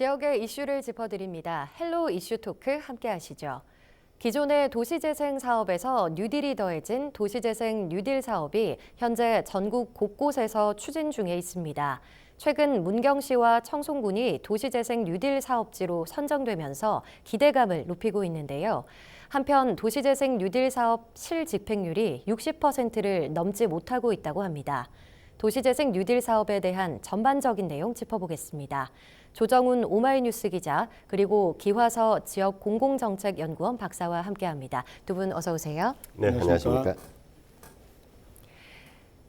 지역의 이슈를 짚어드립니다. 헬로 이슈 토크 함께 하시죠. 기존의 도시재생 사업에서 뉴딜이 더해진 도시재생 뉴딜 사업이 현재 전국 곳곳에서 추진 중에 있습니다. 최근 문경시와 청송군이 도시재생 뉴딜 사업지로 선정되면서 기대감을 높이고 있는데요. 한편 도시재생 뉴딜 사업 실집행률이 60%를 넘지 못하고 있다고 합니다. 도시재생 뉴딜 사업에 대한 전반적인 내용 짚어보겠습니다. 조정훈 오마이뉴스 기자 그리고 기화서 지역공공정책연구원 박사와 함께합니다. 두 분 어서 오세요. 네, 안녕하십니까.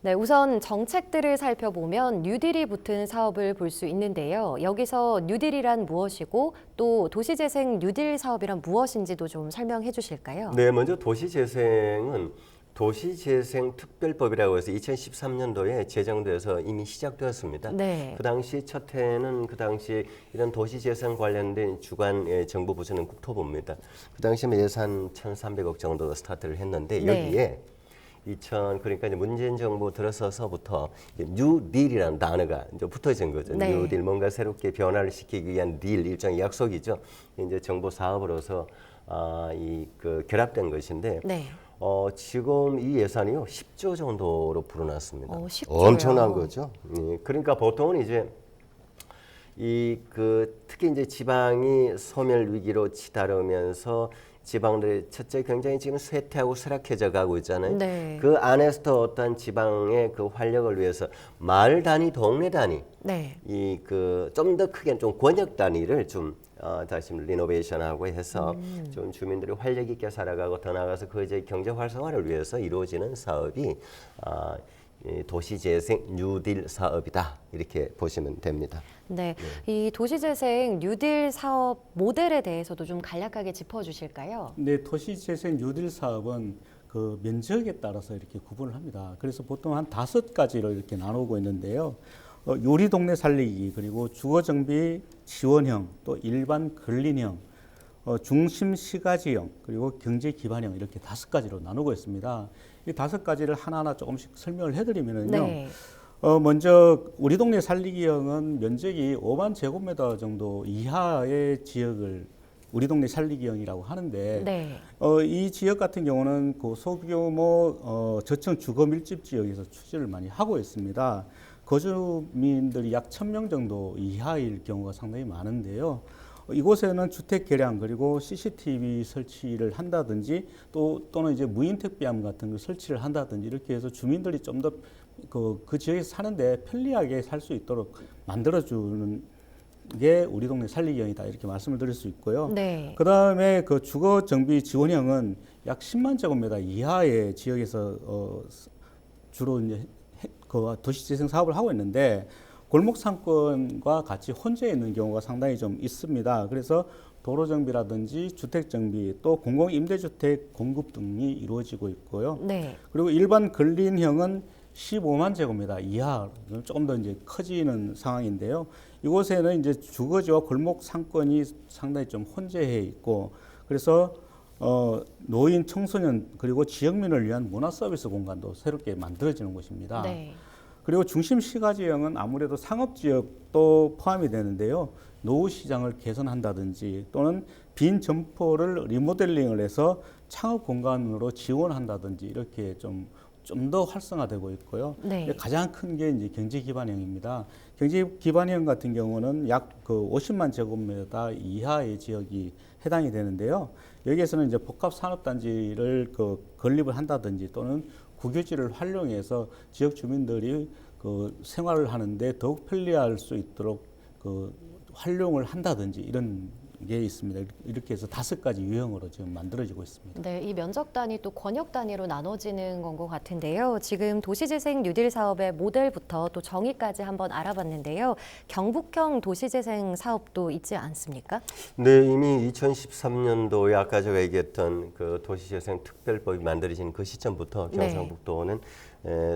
네, 우선 정책들을 살펴보면 뉴딜이 붙은 사업을 볼 수 있는데요. 여기서 뉴딜이란 무엇이고 또 도시재생 뉴딜 사업이란 무엇인지도 좀 설명해 주실까요? 네, 먼저 도시재생은 도시재생특별법이라고 해서 2013년도에 제정돼서 이미 시작되었습니다. 네. 그 당시 첫 해는 그 당시 이런 도시재생 관련된 주관 정부 부처는 국토부입니다. 그 당시에 예산 1,300억 정도 스타트를 했는데 여기에 그러니까 이제 문재인 정부 들어서서부터 뉴딜이라는 단어가 이제 붙어진 거죠. 네. 뉴딜 뭔가 새롭게 변화를 시키기 위한 딜 일종의 약속이죠. 이제 정부 사업으로서 결합된 것인데. 네. 지금 이 예산이요 10조 정도로 불어났습니다. 10조요? 엄청난 거죠. 그러니까 보통은 이제 특히 이제 지방이 소멸 위기로 치달으면서 지방들이 첫째 굉장히 지금 쇠퇴하고 쇠락해져 가고 있잖아요. 네. 그 안에서도 어떤 지방의 그 활력을 위해서 마을 단위, 동네 단위, 네. 좀 더 크게 좀 권역 단위를 좀 다시 리노베이션하고 해서 좀 주민들이 활력 있게 살아가고 더 나아가서 그 이제 경제 활성화를 위해서 이루어지는 사업이 도시재생 뉴딜 사업이다 이렇게 보시면 됩니다. 네, 이 도시재생 뉴딜 사업 모델에 대해서도 좀 간략하게 짚어주실까요? 네, 도시재생 뉴딜 사업은 그 면적에 따라서 이렇게 구분을 합니다. 그래서 보통 한 5가지로 이렇게 나누고 있는데요. 요리 동네 살리기, 그리고 주거 정비 지원형, 또 일반 근린형, 중심 시가지형, 그리고 경제 기반형 이렇게 5가지로 나누고 있습니다. 이 5가지를 하나하나 조금씩 설명을 해드리면요. 네. 먼저 우리 동네 살리기형은 면적이 5만 제곱미터 정도 이하의 지역을 우리 동네 살리기형이라고 하는데 네. 이 지역 같은 경우는 그 소규모 저층 주거 밀집 지역에서 추진을 많이 하고 있습니다. 거주민들이 약 1,000명 정도 이하일 경우가 상당히 많은데요. 이곳에는 주택 개량 그리고 CCTV 설치를 한다든지 또는 이제 무인 택배함 같은 걸 설치를 한다든지 이렇게 해서 주민들이 좀 더 그 지역에서 사는데 편리하게 살 수 있도록 만들어주는 게 우리 동네 살리기형이다 이렇게 말씀을 드릴 수 있고요. 네. 그 다음에 그 주거 정비 지원형은 약 10만 제곱미터 이하의 지역에서 주로 이제 그 도시재생 사업을 하고 있는데 골목 상권과 같이 혼재해 있는 경우가 상당히 좀 있습니다. 그래서 도로 정비라든지 주택 정비 또 공공 임대주택 공급 등이 이루어지고 있고요. 네. 그리고 일반 근린형은 15만 제곱미터 이하 조금 더 이제 커지는 상황인데요. 이곳에는 이제 주거지와 골목 상권이 상당히 좀 혼재해 있고 그래서 노인, 청소년 그리고 지역민을 위한 문화 서비스 공간도 새롭게 만들어지는 곳입니다. 네. 그리고 중심 시가지형은 아무래도 상업지역도 포함이 되는데요. 노후 시장을 개선한다든지 또는 빈 점포를 리모델링을 해서 창업 공간으로 지원한다든지 이렇게 좀 더 활성화되고 있고요. 네. 가장 큰 게 이제 경제 기반형입니다. 경제 기반형 같은 경우는 약 그 50만 제곱미터 이하의 지역이 해당이 되는데요. 여기에서는 이제 복합 산업단지를 건립을 한다든지 또는 국유지를 활용해서 지역 주민들이 그 생활을 하는데 더욱 편리할 수 있도록 그 활용을 한다든지 이런 게 있습니다. 이렇게 해서 5가지 유형으로 지금 만들어지고 있습니다. 네, 이 면적 단위 또 권역 단위로 나눠지는 건 것 같은데요. 지금 도시재생 뉴딜 사업의 모델부터 또 정의까지 한번 알아봤는데요. 경북형 도시재생 사업도 있지 않습니까? 네, 이미 2013년도에 아까 제가 얘기했던 그 도시재생 특별법이 만들어진 그 시점부터 경상북도는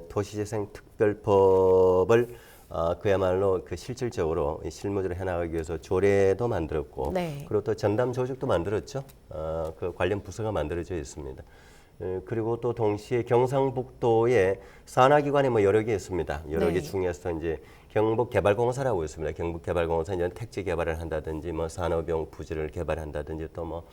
도시재생 특별법을 그야말로 실질적으로 실무를 해나가기 위해서 조례도 만들었고 그리고 또 전담 조직도 만들었죠. 그 관련 부서가 만들어져 있습니다. 그리고 또 동시에 경상북도에 산하기관이 여러 개 있습니다. 여러 개 중에서 이제 경북개발공사라고 있습니다. 경북개발공사 이제 택지 개발을 한다든지 뭐 산업용 부지를 개발한다든지 또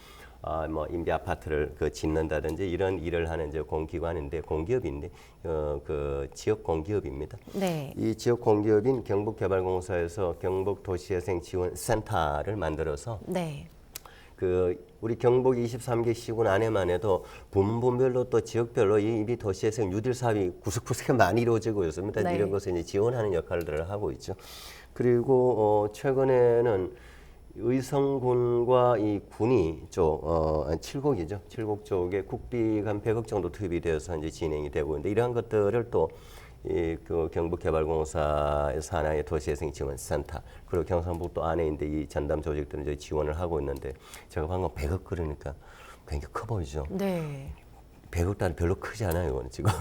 뭐 임대 아파트를 짓는다든지 이런 일을 하는 이제 공기관인데 공기업인데 그 지역 공기업입니다. 네. 이 지역 공기업인 경북개발공사에서 경북도시재생지원센터를 만들어서 네. 우리 경북 23개 시군 안에만 해도 분별로 또 지역별로 이 도시재생 뉴딜 사업이 구석구석에 많이 이루어지고 있습니다. 네. 이런 것을 이제 지원하는 역할들을 하고 있죠. 그리고 최근에는 의성군과 이 군위 쪽, 칠곡이죠. 칠곡 쪽에 국비가 한 100억 정도 투입이 되어서 이제 진행이 되고 있는데 이러한 것들을 또 그 경북개발공사에서 하나의 도시재생지원센터 그리고 경상북도 안에 있는데 이 전담 조직들은 이제 지원을 하고 있는데 제가 방금 100억 그러니까 굉장히 커 보이죠. 네. 100억 달러 별로 크지 않아요. 이거는 지금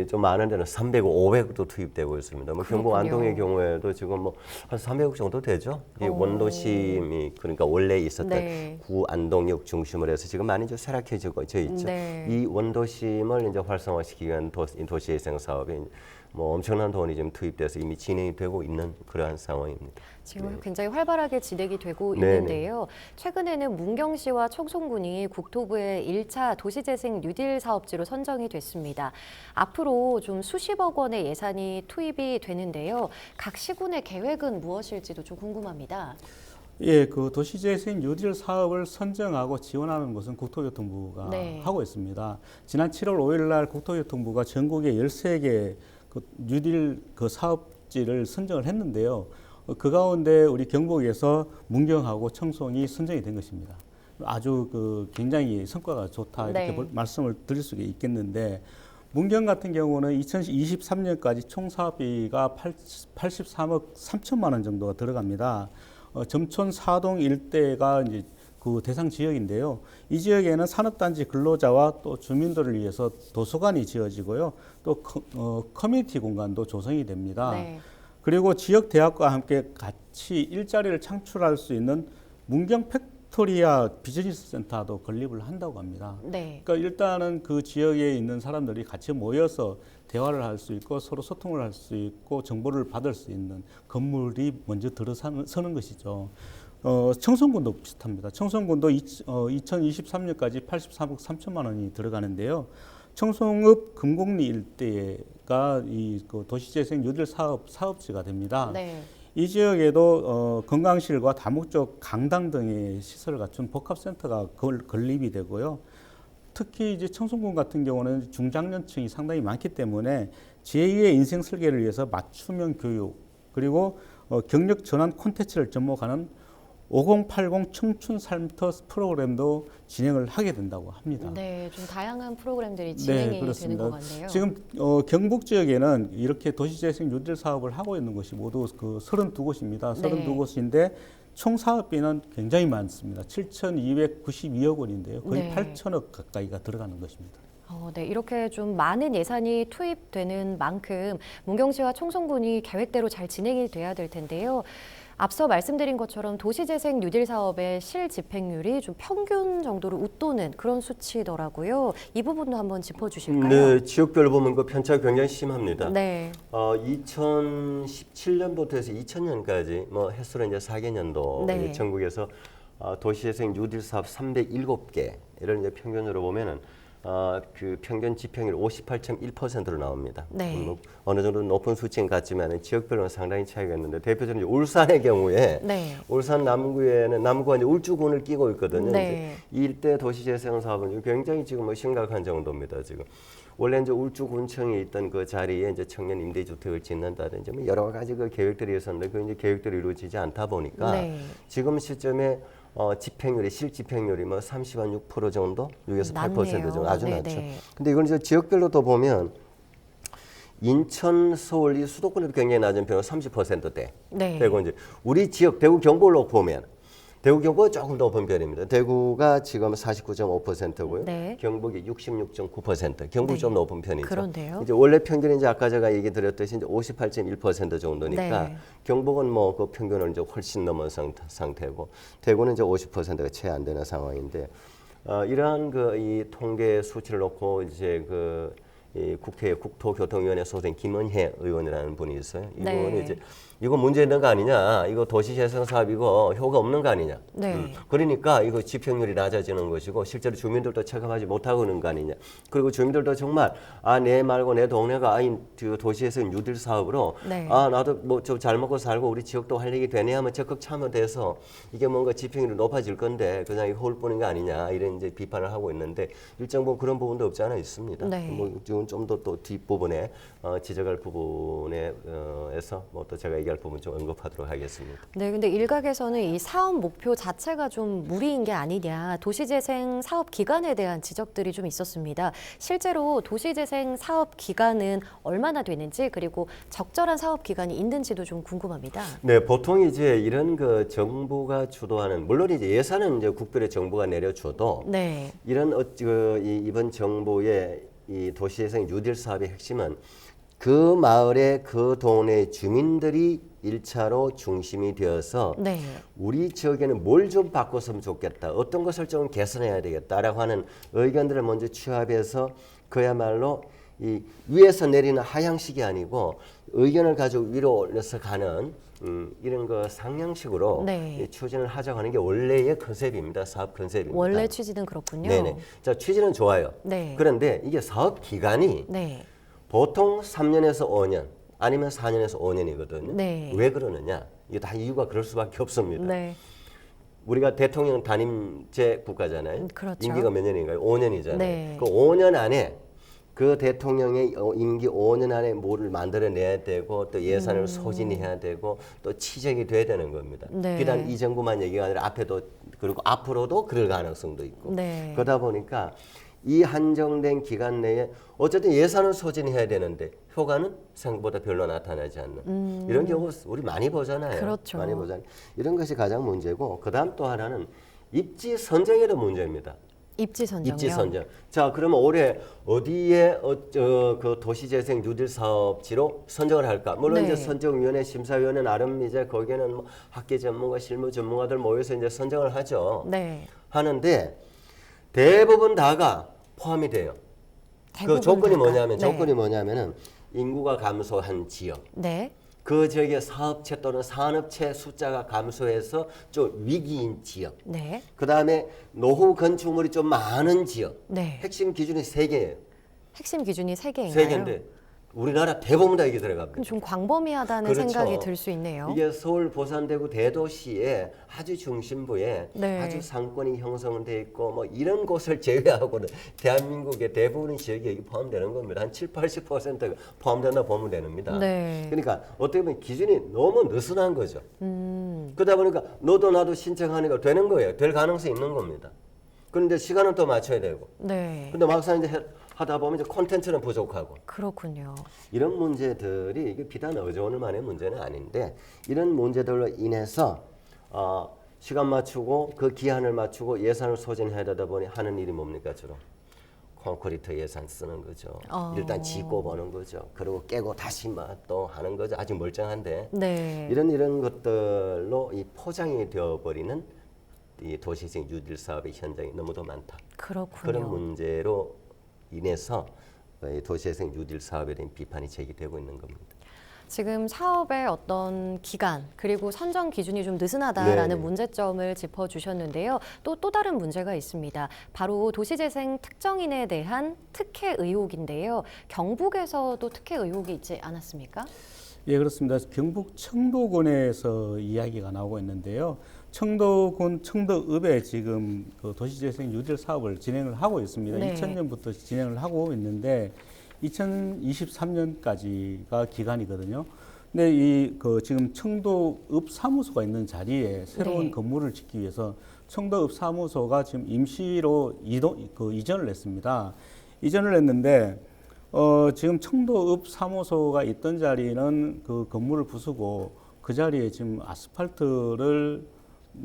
좀 많은 데는 300억, 500억도 투입되고 있습니다. 뭐 경북 안동의 경우에도 지금 뭐 한 300억 정도 되죠. 이 원도심이 그러니까 원래 있었던 네. 구 안동역 중심으로 해서 지금 많이 좀 쇠락해져 있죠. 네. 이 원도심을 이제 활성화시키기 위한 도시재생 사업이 뭐 엄청난 돈이 지금 투입돼서 이미 진행이 되고 있는 그러한 상황입니다. 지금 굉장히 활발하게 진행이 되고 네네. 있는데요. 최근에는 문경시와 청송군이 국토부의 1차 도시재생 뉴딜 사업지로 선정이 됐습니다. 앞으로 좀 수십억 원의 예산이 투입이 되는데요. 각 시군의 계획은 무엇일지도 좀 궁금합니다. 예, 그 도시재생 뉴딜 사업을 선정하고 지원하는 것은 국토교통부가 네. 하고 있습니다. 지난 7월 5일 날 국토교통부가 전국에 13개 그 뉴딜 그 사업지를 선정을 했는데요. 그 가운데 우리 경북에서 문경하고 청송이 선정이 된 것입니다. 아주 그 굉장히 성과가 좋다 이렇게 네. 말씀을 드릴 수가 있겠는데 문경 같은 경우는 2023년까지 총 사업비가 83억 3천만 원 정도가 들어갑니다. 점촌 사동 일대가 이제 그 대상 지역인데요. 이 지역에는 산업단지 근로자와 또 주민들을 위해서 도서관이 지어지고요. 또 커뮤니티 공간도 조성이 됩니다. 네. 그리고 지역 대학과 함께 같이 일자리를 창출할 수 있는 문경 팩토리아 비즈니스 센터도 건립을 한다고 합니다. 네. 그러니까 일단은 그 지역에 있는 사람들이 같이 모여서 대화를 할 수 있고 서로 소통을 할 수 있고 정보를 받을 수 있는 건물이 먼저 들어서는 것이죠. 청송군도 비슷합니다. 청송군도 2023년까지 83억 3천만 원이 들어가는데요. 청송읍 금곡리 일대가 이 그 도시재생 뉴딜 사업지가 됩니다. 네. 이 지역에도 건강실과 다목적 강당 등의 시설을 갖춘 복합센터가 건립이 되고요. 특히 이제 청송군 같은 경우는 중장년층이 상당히 많기 때문에 제2의 인생 설계를 위해서 맞춤형 교육 그리고 경력 전환 콘텐츠를 접목하는 5080 청춘 삶터 프로그램도 진행을 하게 된다고 합니다. 네, 좀 다양한 프로그램들이 진행이 되는 것 같네요. 지금 경북 지역에는 이렇게 도시재생 뉴딜 사업을 하고 있는 곳이 모두 그 32곳입니다. 32곳인데 총 사업비는 굉장히 많습니다. 7,292억 원인데요. 거의 네. 8천억 가까이가 들어가는 것입니다. 네, 이렇게 좀 많은 예산이 투입되는 만큼 문경시와 청송군이 계획대로 잘 진행이 돼야 될 텐데요. 앞서 말씀드린 것처럼 도시재생 뉴딜 사업의 실집행률이 좀 평균 정도로 웃도는 그런 수치더라고요. 이 부분도 한번 짚어주실까요? 네, 지역별로 보면 그 편차가 굉장히 심합니다. 네. 2017년부터 해서 2000년까지 뭐 횟수로 이제 4개년도 네. 전국에서 도시재생 뉴딜 사업 307개를 이제 평균으로 보면은 그 평균 집행률 58.1%로 나옵니다. 네. 어느 정도 높은 수치는 같지만 지역별로는 상당히 차이가 있는데 대표적으로 이제 울산의 경우에 네. 울산 남구가 이제 울주군을 끼고 있거든요. 네. 이제 이 일대 도시재생 사업은 굉장히 지금 뭐 심각한 정도입니다. 지금 원래 이제 울주군청에 있던 그 자리에 이제 청년 임대주택을 짓는다든지 뭐 여러 가지 그 계획들이 있었는데 그 이제 계획들이 이루어지지 않다 보니까 네. 지금 시점에 집행률이 실집행률이 뭐 30.6% 정도, 6에서 8% 정도 아주 네네. 낮죠. 근데 이건 이제 지역별로 더 보면 인천, 서울 이 수도권에도 굉장히 낮은 편은 30%대. 네. 그리고 이제 우리 지역 대구 경북으로 보면 대구 경북은 조금 더 높은 편입니다. 대구가 지금 49.5%고요. 네. 경북이 66.9%. 경북이 네. 좀 높은 편이죠. 그런데요. 이제 원래 평균이 이제 아까 제가 얘기 드렸듯이 이제 58.1% 정도니까 네. 경북은 뭐 그 평균을 이제 훨씬 넘은 상태고 대구는 이제 50%가 채 안 되는 상황인데 이러한 그 이 통계 수치를 놓고 이제 이 국회 국토교통위원회 소속 김은혜 의원이라는 분이 있어요. 이분이 네. 이제 이거 문제 있는 거 아니냐, 이거 도시재생 사업 이거 효과 없는 거 아니냐. 네. 그러니까 이거 집행률이 낮아지는 것이고 실제로 주민들도 체감하지 못하고 있는 거 아니냐. 그리고 주민들도 정말 내 말고 내 동네가 도시재생 뉴딜 사업으로 네. 나도 뭐 좀 잘 먹고 살고 우리 지역도 활력이 되네 하면 적극 참여돼서 이게 뭔가 집행률이 높아질 건데 그냥 이거 홀뿐인 거 아니냐 이런 이제 비판을 하고 있는데 일정 부분 그런 부분도 없지 않아 있습니다. 네. 뭐 지금 좀 더 또 뒷부분에 지적할 부분에서 뭐 또 제가 얘기할 부분 좀 언급하도록 하겠습니다. 네, 근데 일각에서는 이 사업 목표 자체가 좀 무리인 게 아니냐, 도시재생 사업 기간에 대한 지적들이 좀 있었습니다. 실제로 도시재생 사업 기간은 얼마나 되는지 그리고 적절한 사업 기간이 있는지도 좀 궁금합니다. 네, 보통 이제 이런 그 정부가 주도하는 물론 이제 예산은 이제 국별의 정부가 내려줘도 네, 이런 이번 정부의 이 도시재생 뉴딜 사업의 핵심은 그 마을의 그 동네 주민들이 일차로 중심이 되어서 네, 우리 지역에는 뭘 좀 바꿨으면 좋겠다. 어떤 것을 좀 개선해야 되겠다라고 하는 의견들을 먼저 취합해서 그야말로 이 위에서 내리는 하향식이 아니고 의견을 가지고 위로 올려서 가는 이런 거 상향식으로 네. 추진을 하자고 하는 게 원래의 컨셉입니다. 사업 컨셉입니다. 원래 취지는 그렇군요. 네네. 자, 취지는 좋아요. 네. 그런데 이게 사업 기간이 네, 보통 3년에서 5년 아니면 4년에서 5년이거든요. 네. 왜 그러느냐? 이게 다 이유가 그럴 수밖에 없습니다. 네, 우리가 대통령 단임제 국가잖아요. 그렇죠. 임기가 몇 년인가요? 5년이잖아요. 네. 그 5년 안에 그 대통령의 임기 5년 안에 뭐를 만들어내야 되고 또 예산을 소진해야 되고 또 치정이 돼야 되는 겁니다. 네. 비단 이 정부만 얘기가 아니라 앞에도 그리고 앞으로도 그럴 가능성도 있고 네. 그러다 보니까 이 한정된 기간 내에 어쨌든 예산을 소진해야 되는데 효과는 생각보다 별로 나타나지 않는 이런 경우 우리 많이 보잖아요. 그렇죠. 많이 보잖아요. 이런 것이 가장 문제고 그다음 또 하나는 입지 선정에도 문제입니다. 입지 선정이요. 입지 선정. 자, 그러면 올해 어디에 그 도시재생 뉴딜 사업지로 선정을 할까? 물론 네. 이제 선정위원회, 심사위원회 나름 이제 거기에는 뭐 학계 전문가, 실무 전문가들 모여서 이제 선정을 하죠. 네. 하는데 대부분 다가 포함이 돼요. 대부분 그 조건이 다가. 뭐냐면 네. 조건이 뭐냐면은 인구가 감소한 지역. 네. 그 지역의 사업체 또는 산업체 숫자가 감소해서 좀 위기인 지역. 네. 그 다음에 노후 건축물이 좀 많은 지역. 네. 핵심 기준이 3개예요. 핵심 기준이 3개인가요? 3개인데 우리나라 대부분 다 이게 들어갑니다. 그럼 좀 광범위하다는 그렇죠. 생각이 들 수 있네요. 이게 서울, 부산, 대구 대도시의 아주 중심부에 네. 아주 상권이 형성돼 있고 뭐 이런 곳을 제외하고는 대한민국의 대부분의 지역이 여기 포함되는 겁니다. 한 7, 80%가 포함된다 보면 됩니다. 네. 그러니까 어떻게 보면 기준이 너무 느슨한 거죠. 그러다 보니까 너도 나도 신청하니까 되는 거예요. 될 가능성이 있는 겁니다. 그런데 시간은 또 맞춰야 되고. 네. 근데 막상 이제 하다 보면 이제 콘텐츠는 부족하고. 그렇군요. 이런 문제들이 이게 비단 어제 오늘만의 문제는 아닌데 이런 문제들로 인해서 시간 맞추고 그 기한을 맞추고 예산을 소진해야 되다 보니 하는 일이 뭡니까 주로 콘크리트 예산 쓰는 거죠. 일단 짓고 보는 거죠. 그리고 깨고 다시 또 하는 거죠. 아직 멀쩡한데 네. 이런 것들로 이 포장이 되어버리는 이 도시재생 뉴딜 사업의 현장이 너무도 많다. 그렇군요. 그런 문제로 인해서 이 도시재생 뉴딜 사업에 대한 비판이 제기되고 있는 겁니다. 지금 사업의 어떤 기간 그리고 선정 기준이 좀 느슨하다라는 네. 문제점을 짚어주셨는데요. 또 다른 문제가 있습니다. 바로 도시재생 특정인에 대한 특혜 의혹인데요. 경북에서도 특혜 의혹이 있지 않았습니까? 예, 그렇습니다. 경북 청도군에서 이야기가 나오고 있는데요. 청도군 청도읍에 지금 그 도시재생 뉴딜 사업을 진행을 하고 있습니다. 네. 2000년부터 진행을 하고 있는데 2023년까지가 기간이거든요. 근데 이 그 지금 청도읍 사무소가 있는 자리에 새로운 네. 건물을 짓기 위해서 청도읍 사무소가 지금 임시로 이전을 했습니다. 이전을 했는데 지금 청도읍 사무소가 있던 자리는 그 건물을 부수고 그 자리에 지금 아스팔트를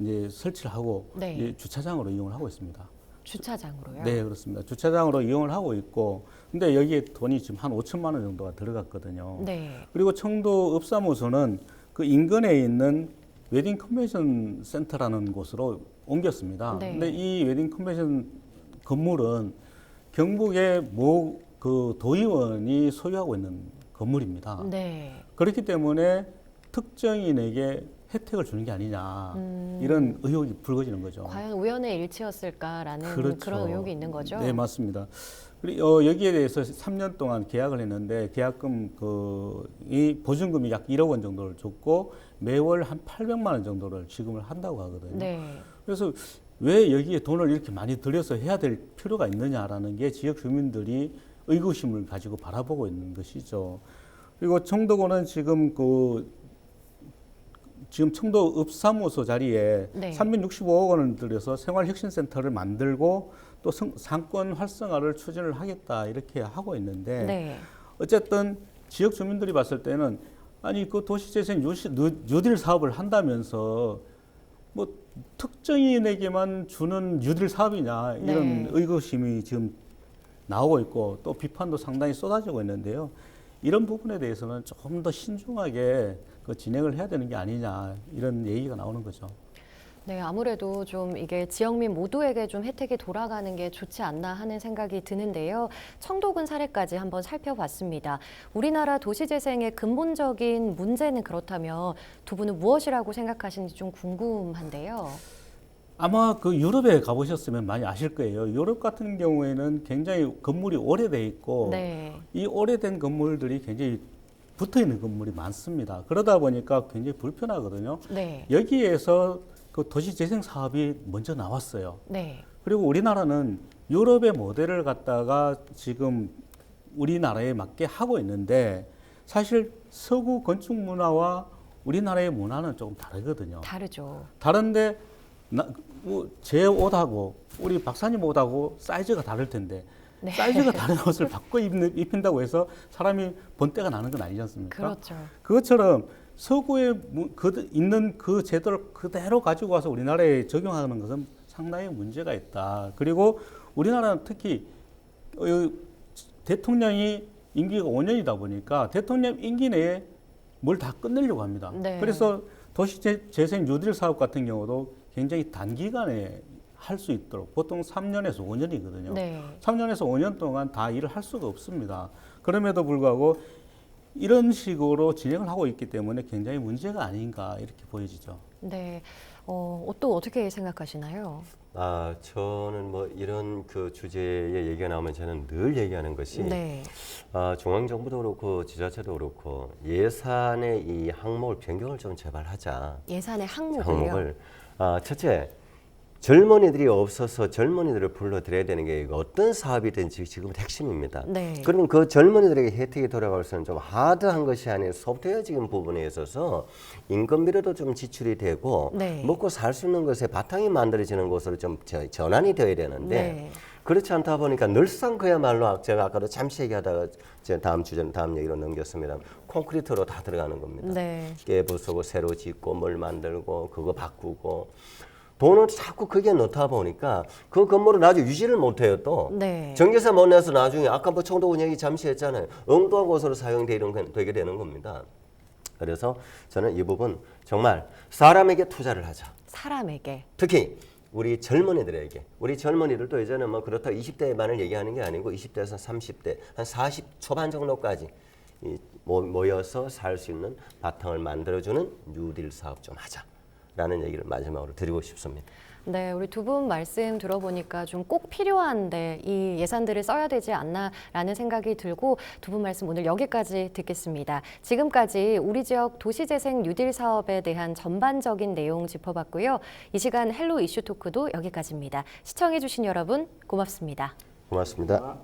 이제 설치를 하고 네. 이제 주차장으로 이용을 하고 있습니다. 주차장으로요? 네, 그렇습니다. 주차장으로 이용을 하고 있고, 근데 여기에 돈이 지금 한 5천만 원 정도가 들어갔거든요. 네. 그리고 청도 읍사무소는 그 인근에 있는 웨딩 컨벤션 센터라는 곳으로 옮겼습니다. 네. 근데 이 웨딩 컨벤션 건물은 경북의 그 도의원이 소유하고 있는 건물입니다. 네. 그렇기 때문에 특정인에게 혜택을 주는 게 아니냐 이런 의혹이 불거지는 거죠. 과연 우연의 일치였을까라는 그렇죠. 그런 의혹이 있는 거죠. 네, 맞습니다. 그리고 여기에 대해서 3년 동안 계약을 했는데 계약금 이 보증금이 약 1억 원 정도를 줬고 매월 한 800만 원 정도를 지급을 한다고 하거든요. 네. 그래서 왜 여기에 돈을 이렇게 많이 들여서 해야 될 필요가 있느냐라는 게 지역 주민들이 의구심을 가지고 바라보고 있는 것이죠. 그리고 청도군은 지금 청도 읍사무소 자리에 네. 365억 원을 들여서 생활혁신센터를 만들고 또 상권 활성화를 추진을 하겠다 이렇게 하고 있는데 네. 어쨌든 지역 주민들이 봤을 때는 아니 그 도시재생 뉴딜 사업을 한다면서 뭐 특정인에게만 주는 뉴딜 사업이냐 이런 네. 의구심이 지금 나오고 있고 또 비판도 상당히 쏟아지고 있는데요. 이런 부분에 대해서는 조금 더 신중하게 진행을 해야 되는 게 아니냐 이런 얘기가 나오는 거죠. 네, 아무래도 좀 이게 지역민 모두에게 좀 혜택이 돌아가는 게 좋지 않나 하는 생각이 드는데요. 청도군 사례까지 한번 살펴봤습니다. 우리나라 도시재생의 근본적인 문제는 그렇다면 두 분은 무엇이라고 생각하시는지 좀 궁금한데요. 아마 유럽에 가보셨으면 많이 아실 거예요. 유럽 같은 경우에는 굉장히 건물이 오래돼 있고 네. 이 오래된 건물들이 굉장히 붙어 있는 건물이 많습니다. 그러다 보니까 굉장히 불편하거든요. 네. 여기에서 도시재생 사업이 먼저 나왔어요. 네. 그리고 우리나라는 유럽의 모델을 갖다가 지금 우리나라에 맞게 하고 있는데 사실 서구 건축 문화와 우리나라의 문화는 조금 다르거든요. 다르죠. 다른데 제 옷하고 우리 박사님 옷하고 사이즈가 다를 텐데 네. 사이즈가 다른 옷을 바꿔 입힌다고 해서 사람이 번때가 나는 건 아니지 않습니까? 그렇죠. 그것처럼 서구에 있는 그 제도를 그대로 가지고 와서 우리나라에 적용하는 것은 상당히 문제가 있다. 그리고 우리나라는 특히 대통령이 임기가 5년이다 보니까 대통령 임기 내에 뭘 다 끝내려고 합니다. 네. 그래서 도시재생 뉴딜 사업 같은 경우도 굉장히 단기간에 할 수 있도록 보통 3년에서 5년이거든요. 네. 3년에서 5년 동안 다 일을 할 수가 없습니다. 그럼에도 불구하고 이런 식으로 진행을 하고 있기 때문에 굉장히 문제가 아닌가 이렇게 보여지죠. 네. 또 어떻게 생각하시나요? 저는 뭐 이런 주제의 얘기가 나오면 저는 늘 얘기하는 것이 네. 중앙정부도 그렇고 지자체도 그렇고 예산의 이 항목을 변경을 좀 제발 하자. 예산의 항목을요? 첫째, 젊은이들이 없어서 젊은이들을 불러들여야 되는 게 어떤 사업이든지 지금은 핵심입니다. 네. 그러면 그 젊은이들에게 혜택이 돌아갈 수는 좀 하드한 것이 아닌 소프트웨어적인 부분에 있어서 인건비로도 좀 지출이 되고 네. 먹고 살 수 있는 것에 바탕이 만들어지는 것으로 좀 전환이 되어야 되는데 네. 그렇지 않다 보니까 늘상 그야말로 제가 아까도 잠시 얘기하다가 제 다음 얘기로 넘겼습니다. 콘크리트로 다 들어가는 겁니다. 네. 깨부수고 새로 짓고 뭘 만들고 그거 바꾸고 돈을 자꾸 거기에 넣다 보니까 그 건물을 나중에 유지를 못해요 또. 네. 전기세 못 내서 나중에 아까 뭐 청도군 얘기 잠시 했잖아요. 엉뚱한 곳으로 사용되게 되는 겁니다. 그래서 저는 이 부분 정말 사람에게 투자를 하자. 사람에게. 특히 우리 젊은이들에게. 우리 젊은이들도 예전에 뭐 그렇다고 20대만을 얘기하는 게 아니고 20대에서 30대, 한 40 초반 정도까지 모여서 살 수 있는 바탕을 만들어주는 뉴딜 사업 좀 하자라는 얘기를 마지막으로 드리고 싶습니다. 네, 우리 두 분 말씀 들어보니까 좀 꼭 필요한데 이 예산들을 써야 되지 않나라는 생각이 들고 두 분 말씀 오늘 여기까지 듣겠습니다. 지금까지 우리 지역 도시재생 뉴딜 사업에 대한 전반적인 내용 짚어봤고요. 이 시간 헬로 이슈 토크도 여기까지입니다. 시청해주신 여러분 고맙습니다. 고맙습니다.